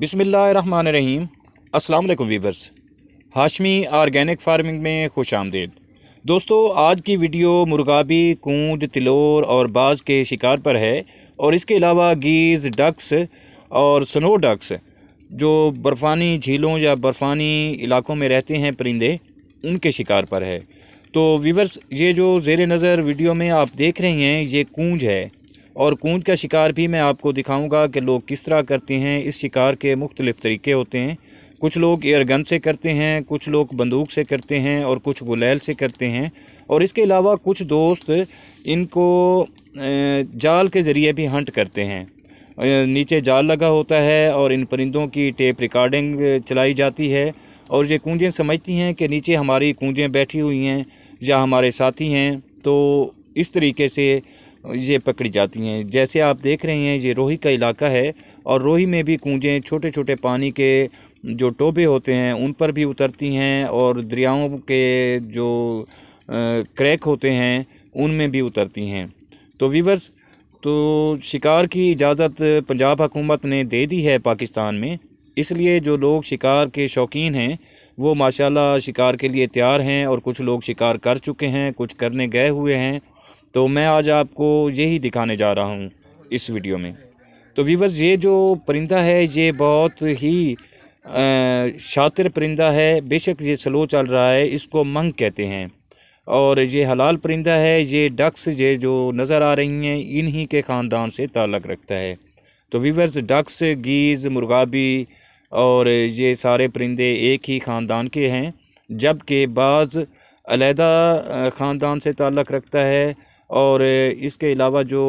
बिस्मिल्लाहिर्रहमानिर्रहीम। अस्सलाम वालेकुम वीवर्स, हाशमी ऑर्गेनिक फार्मिंग में खुश आमदीद। दोस्तों, आज की वीडियो मुर्गाबी, कूंज, तिलोर और बाज़ के शिकार पर है और इसके अलावा गीज़, डक्स और स्नो डक्स जो बर्फ़ानी झीलों या बर्फ़ानी इलाकों में रहते हैं परिंदे, उनके शिकार पर है। तो वीवर्स, ये जो ज़ेरे नज़र वीडियो में आप देख रहे हैं ये कूंज है और कूंज का शिकार भी मैं आपको दिखाऊंगा कि लोग किस तरह करते हैं। इस शिकार के मुख्तलिफ़ तरीके होते हैं। कुछ लोग एयर गन से करते हैं, कुछ लोग बंदूक से करते हैं और कुछ गुलेल से करते हैं। और इसके अलावा कुछ दोस्त इनको जाल के ज़रिए भी हंट करते हैं। नीचे जाल लगा होता है और इन परिंदों की टेप रिकॉर्डिंग चलाई जाती है और ये कूंजें समझती हैं कि नीचे हमारी कूंजें बैठी हुई हैं या हमारे साथी हैं, तो इस तरीके से ये पकड़ी जाती हैं। जैसे आप देख रहे हैं ये रोही का इलाका है और रोही में भी कूंजें छोटे छोटे पानी के जो टोबे होते हैं उन पर भी उतरती हैं और दरियाओं के जो क्रैक होते हैं उनमें भी उतरती हैं। तो वीवर्स, तो शिकार की इजाज़त पंजाब हुकूमत ने दे दी है पाकिस्तान में, इसलिए जो लोग शिकार के शौकीन हैं वो माशाल्लाह शिकार के लिए तैयार हैं और कुछ लोग शिकार कर चुके हैं, कुछ करने गए हुए हैं। तो मैं आज आपको यही दिखाने जा रहा हूँ इस वीडियो में। तो वीवर्स, ये जो परिंदा है ये बहुत ही शातिर परिंदा है। बेशक ये स्लो चल रहा है, इसको मंग कहते हैं और ये हलाल परिंदा है। ये डक्स ये जो नज़र आ रही हैं इन्हीं के ख़ानदान से ताल्लुक़ रखता है। तो वीवर्स, डक्स, गीज़, मुर्गाबी और ये सारे परिंदे एक ही ख़ानदान के हैं, जबकि बाज़ अलहदा ख़ानदान से ताल्लुक़ रखता है। और इसके अलावा जो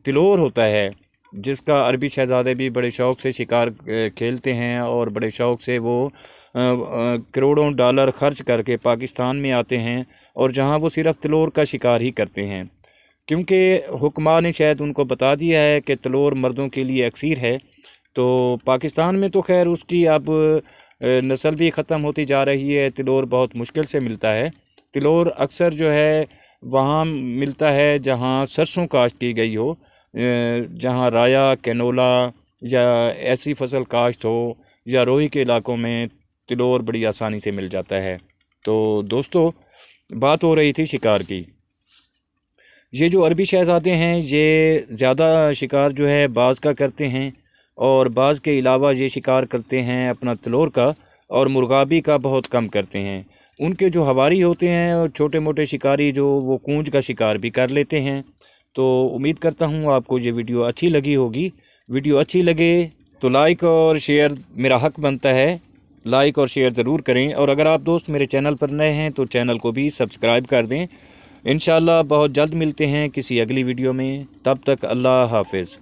तिलोर होता है जिसका अरबी शहज़ादे भी बड़े शौक़ से शिकार खेलते हैं और बड़े शौक़ से वो करोड़ों डॉलर ख़र्च करके पाकिस्तान में आते हैं और जहां वो सिर्फ़ तिलोर का शिकार ही करते हैं, क्योंकि हुक्मा ने शायद उनको बता दिया है कि तिलोर मर्दों के लिए अक्सीर है। तो पाकिस्तान में तो खैर उसकी अब नस्ल भी ख़त्म होती जा रही है। तिलोर बहुत मुश्किल से मिलता है। तिलोर अक्सर जो है वहाँ मिलता है जहाँ सरसों काश्त की गई हो, जहाँ राया, कैनोला या ऐसी फसल काश्त हो, या रोही के इलाकों में तिलोर बड़ी आसानी से मिल जाता है। तो दोस्तों, बात हो रही थी शिकार की। ये जो अरबी शहज़ादे हैं ये ज़्यादा शिकार जो है बाज़ का करते हैं और बाज़ के अलावा ये शिकार करते हैं अपना तिलोर का और मुर्गाबी का बहुत कम करते हैं। उनके जो हवारी होते हैं और छोटे मोटे शिकारी जो वो कूंज का शिकार भी कर लेते हैं। तो उम्मीद करता हूँ आपको ये वीडियो अच्छी लगी होगी। वीडियो अच्छी लगे तो लाइक और शेयर मेरा हक बनता है, लाइक और शेयर ज़रूर करें। और अगर आप दोस्त मेरे चैनल पर नए हैं तो चैनल को भी सब्सक्राइब कर दें। इंशाल्लाह बहुत जल्द मिलते हैं किसी अगली वीडियो में। तब तक अल्लाह हाफ़िज़।